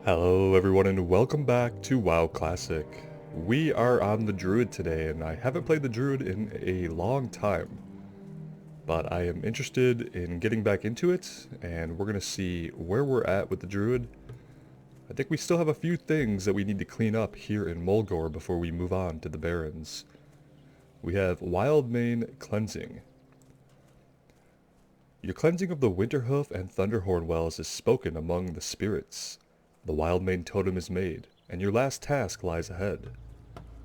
Hello everyone and welcome back to WoW Classic. We are on the Druid today and I haven't played the Druid in a long time. But I am interested in getting back into it and we're going to see where we're at with the Druid. I think we still have a few things that we need to clean up here in Mulgore before we move on to the Barrens. We have Wildmane Cleansing. Your cleansing of the Winterhoof and Thunderhorn wells is spoken among the spirits. The Wildmane totem is made, and your last task lies ahead.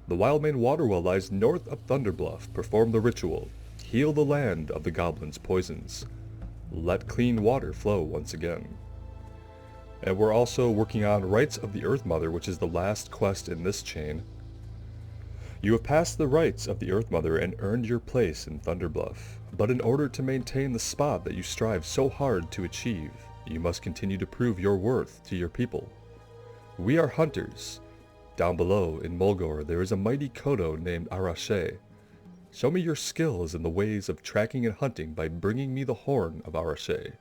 The Wildmane waterwell lies north of Thunderbluff. Perform the ritual. Heal the land of the goblins' poisons. Let clean water flow once again. And we're also working on Rites of the Earth Mother, which is the last quest in this chain. You have passed the rites of the Earth Mother and earned your place in Thunderbluff. But in order to maintain the spot that you strive so hard to achieve, you must continue to prove your worth to your people. We are hunters. Down below in Mulgore there is a mighty Kodo named ArraChea. Show me your skills in the ways of tracking and hunting by bringing me the horn of ArraChea.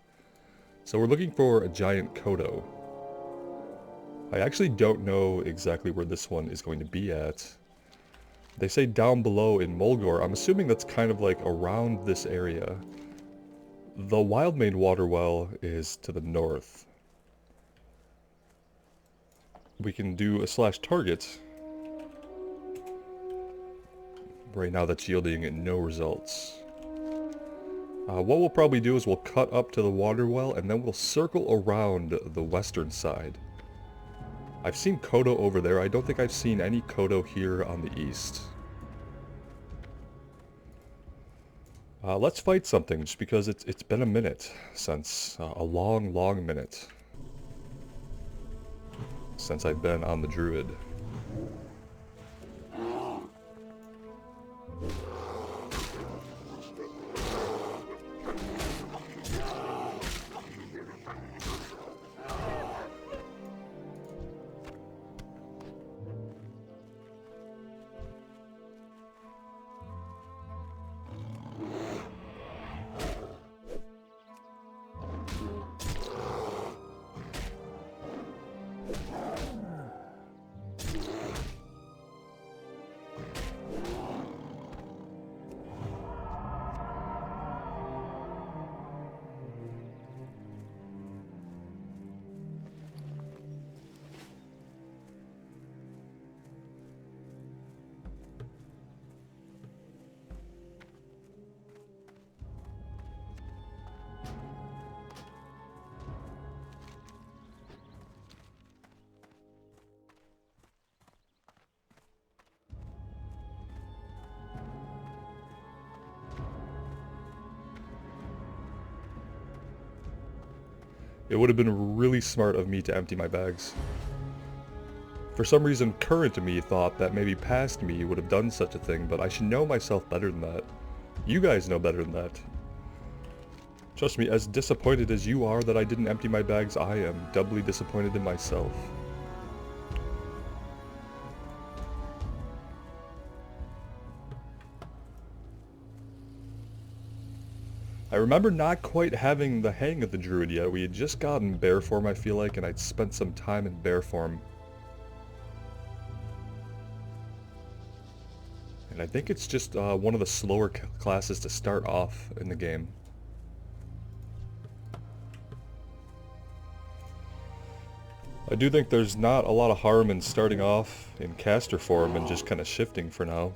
So we're looking for a giant Kodo. I actually don't know exactly where this one is going to be at. They say down below in Mulgore. I'm assuming that's kind of like around this area. The Wildmane waterwell is to the north. We can do a /target. Right now that's yielding no results. What we'll probably do is we'll cut up to the waterwell and then we'll circle around the western side. I've seen Kodo over there. I don't think I've seen any Kodo here on the east. Let's fight something, just because it's been a minute since, a long minute since I've been on the Druid. It would have been really smart of me to empty my bags. For some reason, current me thought that maybe past me would have done such a thing, but I should know myself better than that. You guys know better than that. Trust me, as disappointed as you are that I didn't empty my bags, I am doubly disappointed in myself. I remember not quite having the hang of the Druid yet. We had just gotten bear form, I feel like, and I'd spent some time in bear form. And I think it's just one of the slower classes to start off in the game. I do think there's not a lot of harm in starting off in caster form and just kind of shifting for now.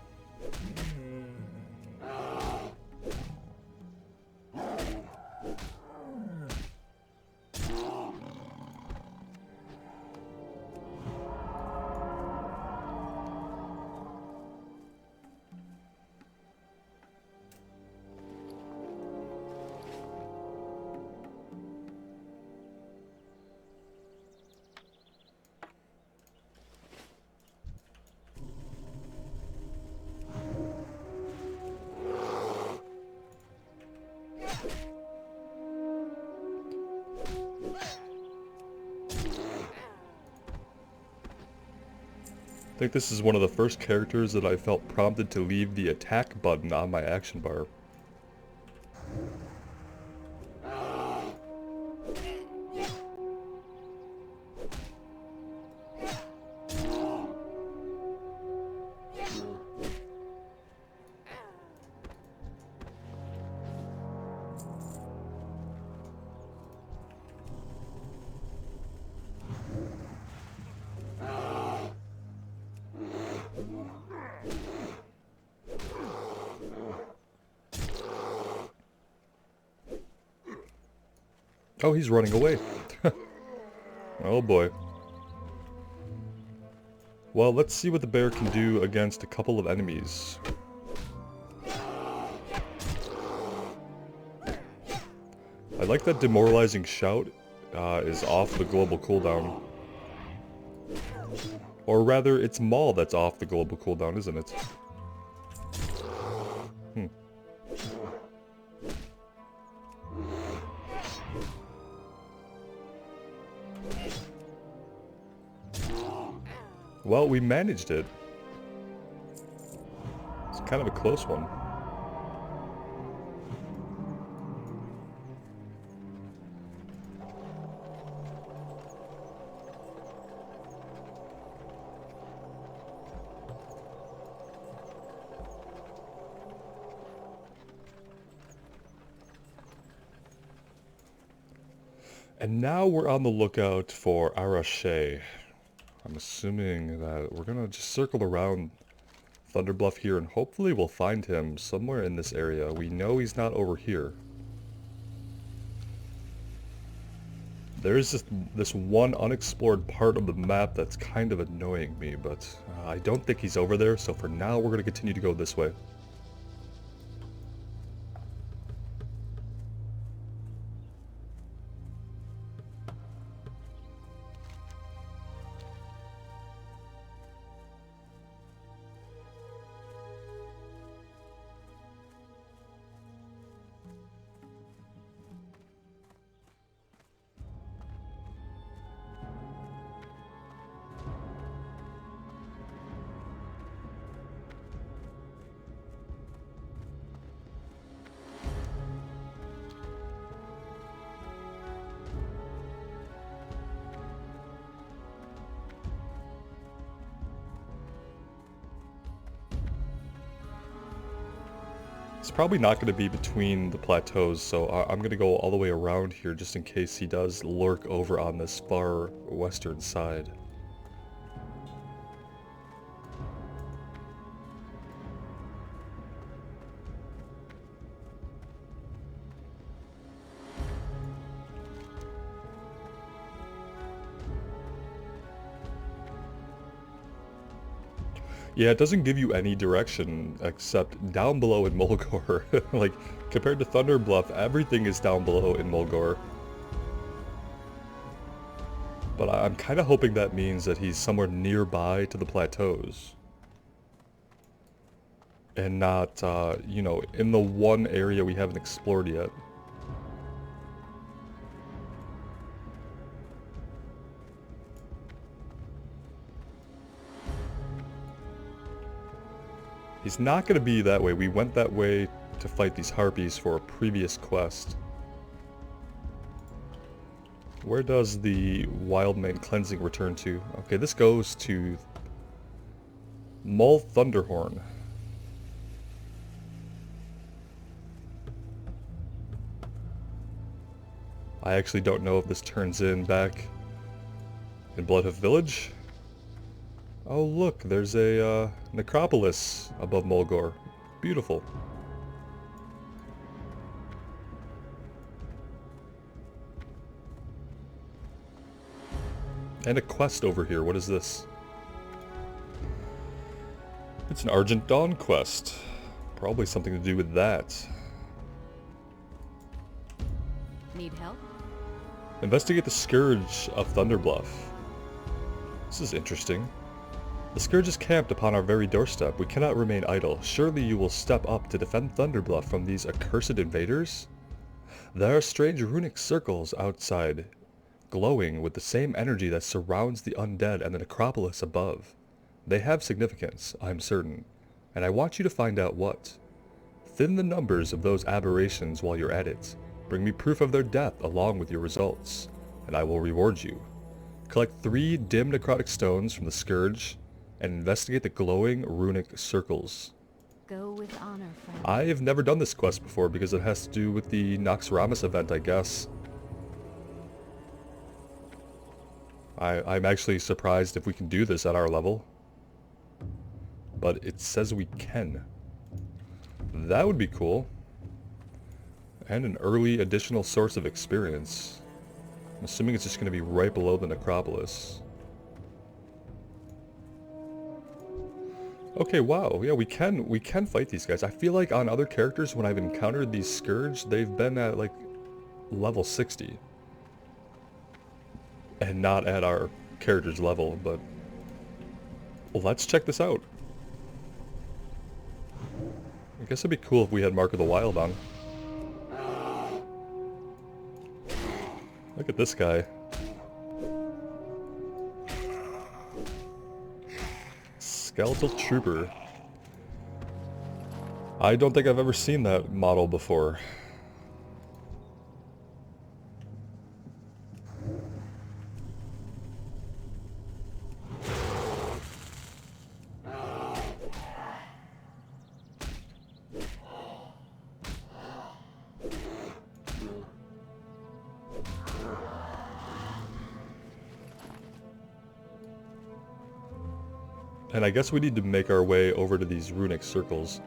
I think this is one of the first characters that I felt prompted to leave the attack button on my action bar. Oh, he's running away. Oh boy. Well, let's see what the bear can do against a couple of enemies. I like that demoralizing shout is off the global cooldown. Or rather, it's Maul that's off the global cooldown, isn't it? Well, we managed it. It's kind of a close one. And now we're on the lookout for ArraChea. I'm assuming that we're gonna just circle around Thunderbluff here and hopefully we'll find him somewhere in this area. We know he's not over here. There's just this one unexplored part of the map that's kind of annoying me, but I don't think he's over there, so for now we're gonna continue to go this way. It's probably not going to be between the plateaus, so I'm going to go all the way around here just in case he does lurk over on this far western side. Yeah, it doesn't give you any direction except down below in Mulgore. Like, compared to Thunderbluff, everything is down below in Mulgore. But I'm kind of hoping that means that he's somewhere nearby to the plateaus. And not, you know, in the one area we haven't explored yet. He's not going to be that way. We went that way to fight these harpies for a previous quest. Where does the Wildmane cleansing return to? Okay, this goes to Mull Thunderhorn. I actually don't know if this turns in back in Bloodhoof Village. Oh look, there's a necropolis above Mulgore. Beautiful. And a quest over here. What is this? It's an Argent Dawn quest. Probably something to do with that. Need help? Investigate the Scourge of Thunderbluff. This is interesting. The Scourge is camped upon our very doorstep. We cannot remain idle. Surely you will step up to defend Thunderbluff from these accursed invaders? There are strange Runic Circles outside, glowing with the same energy that surrounds the undead and the necropolis above. They have significance, I'm certain, and I want you to find out what. Thin the numbers of those aberrations while you're at it. Bring me proof of their death along with your results, and I will reward you. Collect 3 dim necrotic stones from the Scourge, and investigate the glowing Runic Circles. Go with honor, friend. I have never done this quest before because it has to do with the Noxramas event, I guess. I'm actually surprised if we can do this at our level. But it says we can. That would be cool. And an early additional source of experience. I'm assuming it's just going to be right below the necropolis. Okay, wow. Yeah, we can fight these guys. I feel like on other characters when I've encountered these Scourge, they've been at like level 60. And not at our character's level, but let's check this out. I guess it'd be cool if we had Mark of the Wild on. Look at this guy. Skeletal Trooper. I don't think I've ever seen that model before. And I guess we need to make our way over to these Runic Circles.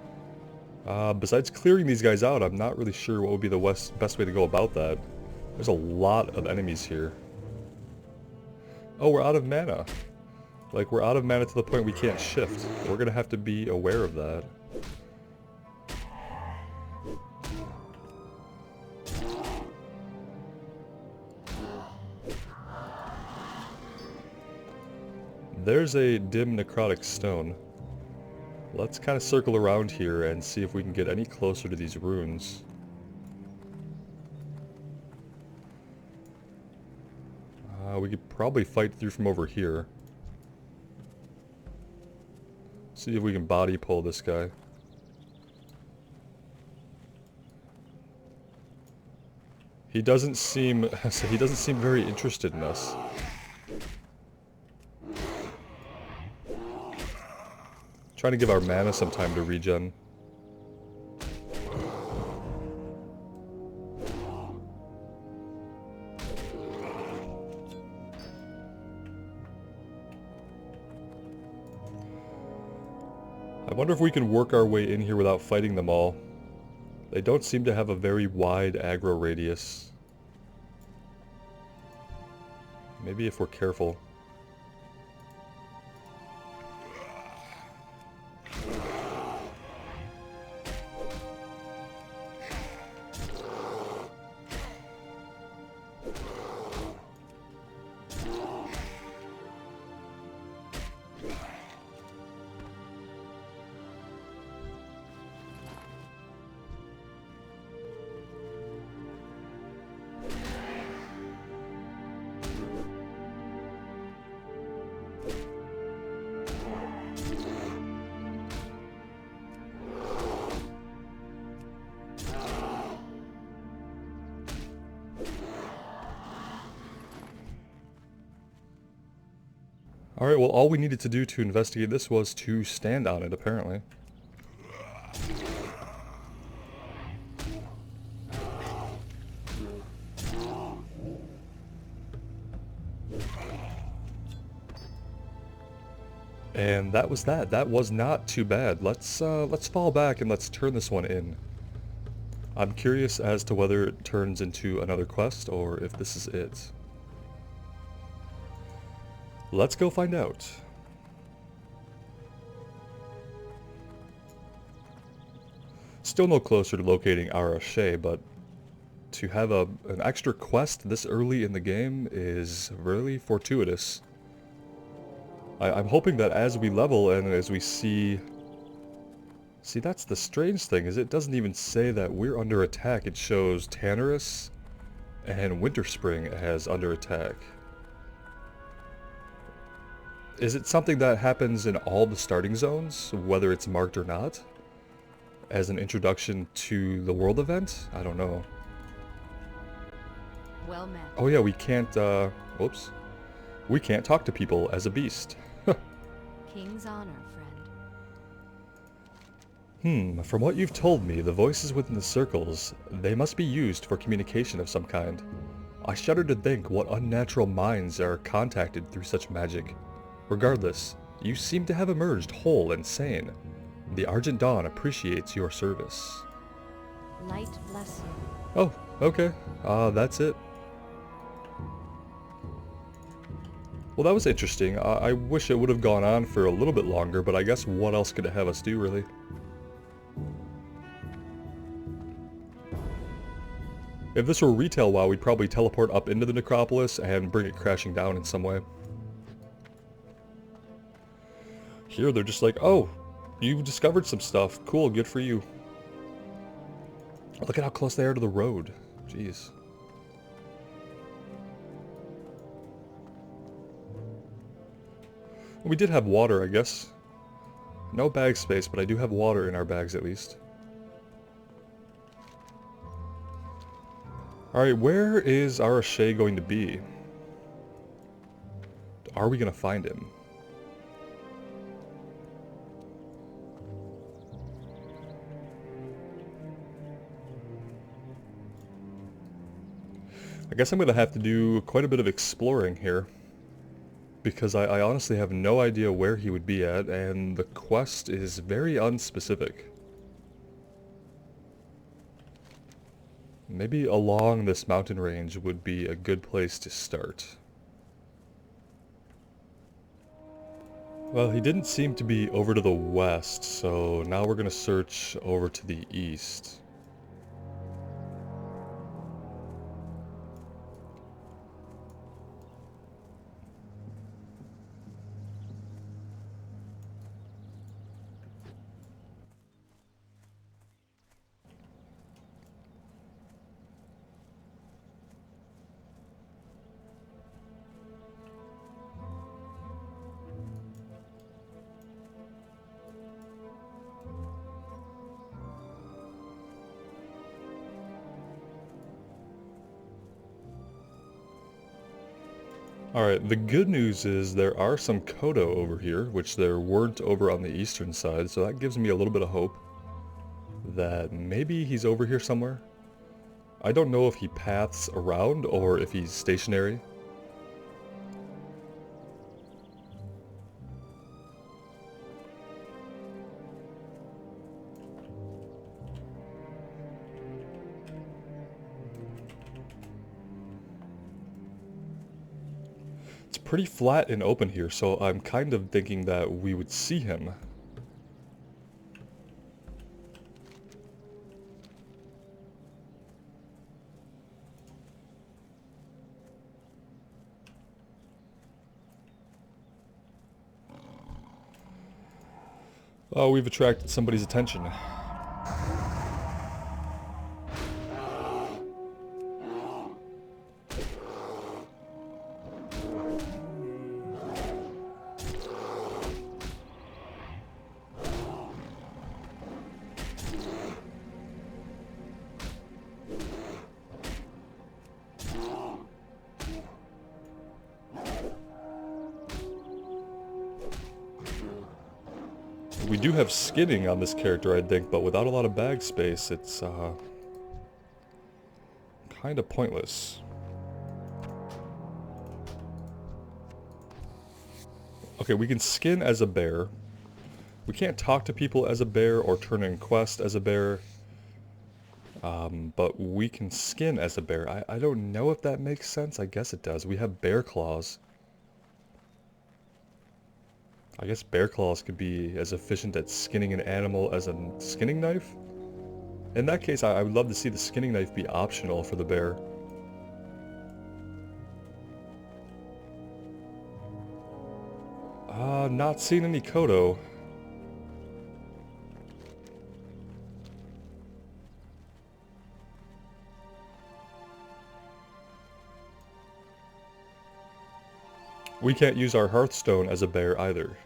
Besides clearing these guys out, I'm not really sure what would be the best way to go about that. There's a lot of enemies here. Oh, we're out of mana. Like, we're out of mana to the point we can't shift. We're gonna have to be aware of that. There's a dim necrotic stone. Let's kind of circle around here and see if we can get any closer to these runes. We could probably fight through from over here. See if we can body pull this guy. He doesn't seem very interested in us. Trying to give our mana some time to regen. I wonder if we can work our way in here without fighting them all. They don't seem to have a very wide aggro radius. Maybe if we're careful. Alright, well all we needed to do to investigate this was to stand on it, apparently. And that was that. That was not too bad. Let's fall back and let's turn this one in. I'm curious as to whether it turns into another quest or if this is it. Let's go find out. Still no closer to locating ArraChea, but to have an extra quest this early in the game is really fortuitous. I'm hoping that as we level and as we see... See, that's the strange thing, is it doesn't even say that we're under attack. It shows Tannerus and Winterspring as under attack. Is it something that happens in all the starting zones, whether it's marked or not? As an introduction to the world event? I don't know. Well met. Oh yeah, we can't, whoops. We can't talk to people as a beast. King's honor, friend. From what you've told me, the voices within the circles, they must be used for communication of some kind. I shudder to think what unnatural minds are contacted through such magic. Regardless, you seem to have emerged whole and sane. The Argent Dawn appreciates your service. Light bless you. Oh, okay. That's it. Well, that was interesting. I wish it would have gone on for a little bit longer, but I guess what else could it have us do, really? If this were retail WoW, we'd probably teleport up into the necropolis and bring it crashing down in some way. Here, they're just like, oh, you discovered some stuff. Cool, good for you. Look at how close they are to the road. Jeez. We did have water, I guess. No bag space, but I do have water in our bags at least. Alright, where is ArraChea going to be? Are we going to find him? I guess I'm going to have to do quite a bit of exploring here. Because I honestly have no idea where he would be at, and the quest is very unspecific. Maybe along this mountain range would be a good place to start. Well, he didn't seem to be over to the west, so now we're going to search over to the east. Alright, the good news is there are some Kodo over here, which there weren't over on the eastern side, so that gives me a little bit of hope that maybe he's over here somewhere. I don't know if he paths around or if he's stationary. It's pretty flat and open here, so I'm kind of thinking that we would see him. Oh, we've attracted somebody's attention. We do have skinning on this character, I think, but without a lot of bag space, it's kind of pointless. Okay, we can skin as a bear. We can't talk to people as a bear or turn in quest as a bear. But we can skin as a bear. I don't know if that makes sense. I guess it does. We have bear claws. I guess bear claws could be as efficient at skinning an animal as a skinning knife? In that case, I would love to see the skinning knife be optional for the bear. Not seeing any Kodo. We can't use our Hearthstone as a bear either.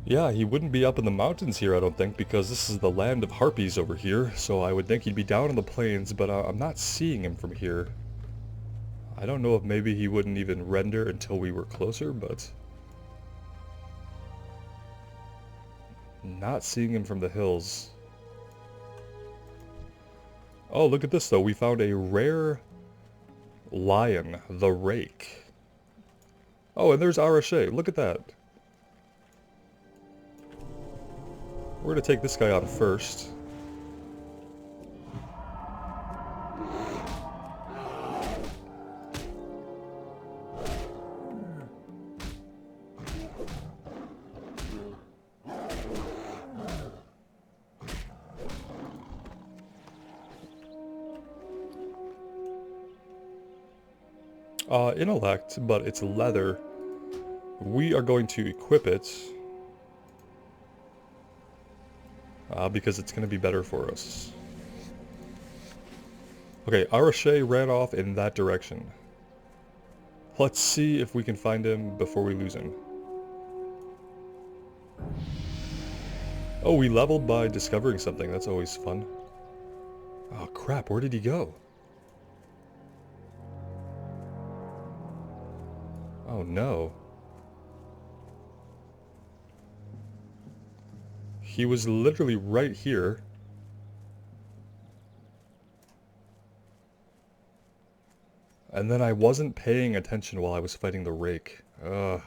Yeah, he wouldn't be up in the mountains here, I don't think, because this is the land of harpies over here, so I would think he'd be down in the plains, but I'm not seeing him from here. I don't know if maybe he wouldn't even render until we were closer, but... not seeing him from the hills. Oh, look at this though, we found a rare lion, the Rake. Oh, and there's ArraChea, look at that. We're gonna take this guy on first. Intellect, but it's leather. We are going to equip it. Because it's going to be better for us. Okay, ArraChea ran off in that direction. Let's see if we can find him before we lose him. Oh, we leveled by discovering something. That's always fun. Oh crap, where did he go? Oh no. He was literally right here. And then I wasn't paying attention while I was fighting the Rake. Ugh.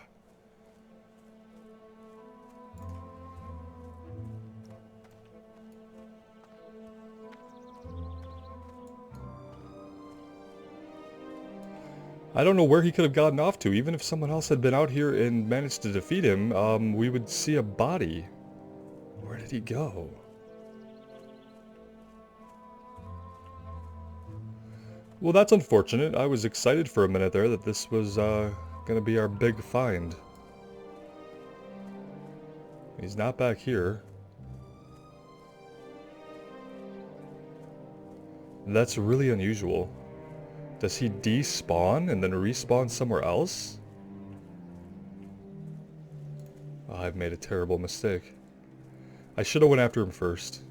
I don't know where he could have gotten off to. Even if someone else had been out here and managed to defeat him, we would see a body. Where did he go? Well, that's unfortunate. I was excited for a minute there that this was gonna be our big find. He's not back here. That's really unusual. Does he despawn and then respawn somewhere else? Oh, I've made a terrible mistake. I should have went after him first.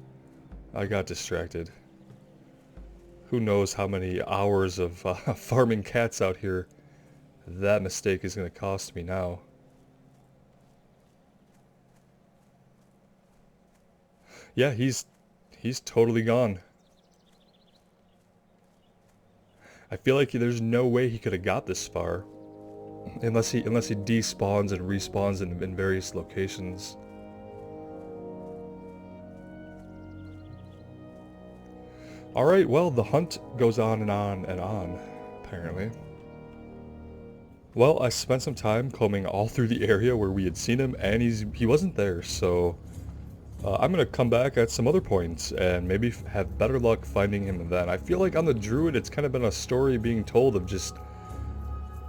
I got distracted. Who knows how many hours of farming cats out here that mistake is going to cost me now. Yeah, he's totally gone. I feel like there's no way he could have got this far. Unless he despawns and respawns in various locations. Alright, well, the hunt goes on and on and on, apparently. Well, I spent some time combing all through the area where we had seen him, and he wasn't there, so... I'm gonna come back at some other points, and maybe have better luck finding him then. I feel like on the Druid, it's kind of been a story being told of just...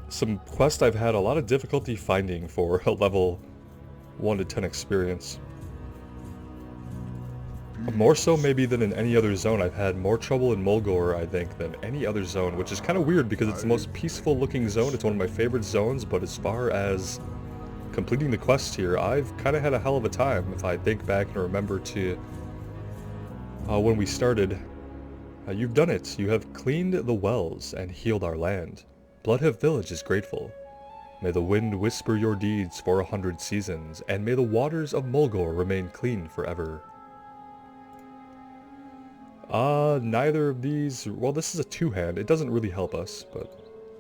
some quest I've had a lot of difficulty finding for a level 1 to 10 experience. More so maybe than in any other zone. I've had more trouble in Mulgore, I think, than any other zone, which is kind of weird because it's the most peaceful looking zone. It's one of my favorite zones, but as far as completing the quest here, I've kind of had a hell of a time. If I think back and remember to when we started, you've done it. You have cleaned the wells and healed our land. Bloodhoof Village is grateful. May the wind whisper your deeds for 100 seasons, and may the waters of Mulgore remain clean forever. Neither of these... well, this is a two-hand. It doesn't really help us, but...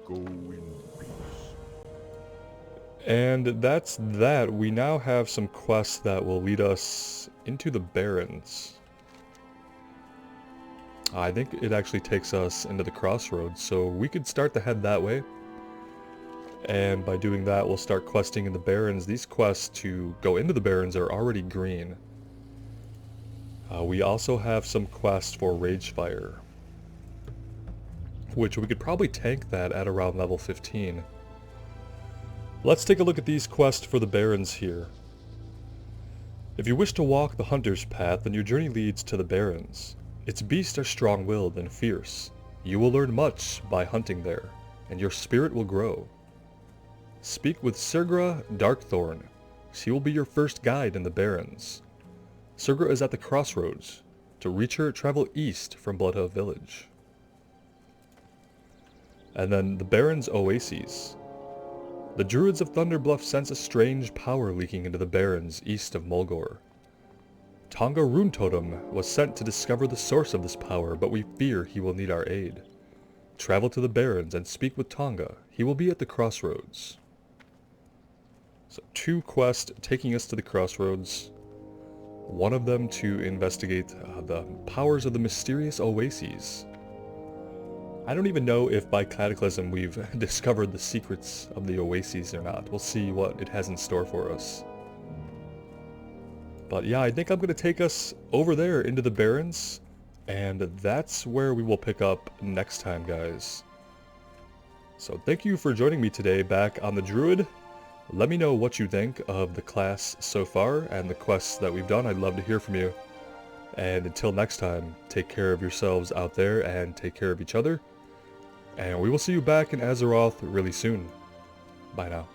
Go in peace. And that's that. We now have some quests that will lead us into the Barrens. I think it actually takes us into the Crossroads, so we could start to head that way. And by doing that, we'll start questing in the Barrens. These quests to go into the Barrens are already green. We also have some quests for Ragefire, which we could probably tank that at around level 15. Let's take a look at these quests for the Barrens here. If you wish to walk the Hunter's Path, then your journey leads to the Barrens. Its beasts are strong-willed and fierce. You will learn much by hunting there, and your spirit will grow. Speak with Sirgra Darkthorn, She will be your first guide in the Barrens. Surgra is at the crossroads. To reach her, travel east from Bloodhoof Village. And then the Barrens Oases. The Druids of Thunderbluff sense a strange power leaking into the Barrens east of Mulgore. Tonga Rune Totem was sent to discover the source of this power, but we fear he will need our aid. Travel to the Barrens and speak with Tonga. He will be at the crossroads. So 2 quests taking us to the crossroads. One of them to investigate the powers of the mysterious oases. I don't even know if by Cataclysm we've discovered the secrets of the oases or not. We'll see what it has in store for us. But yeah, I think I'm going to take us over there into the Barrens, and that's where we will pick up next time, guys. So thank you for joining me today back on the Druid. Let me know what you think of the class so far and the quests that we've done. I'd love to hear from you. And until next time, take care of yourselves out there and take care of each other. And we will see you back in Azeroth really soon. Bye now.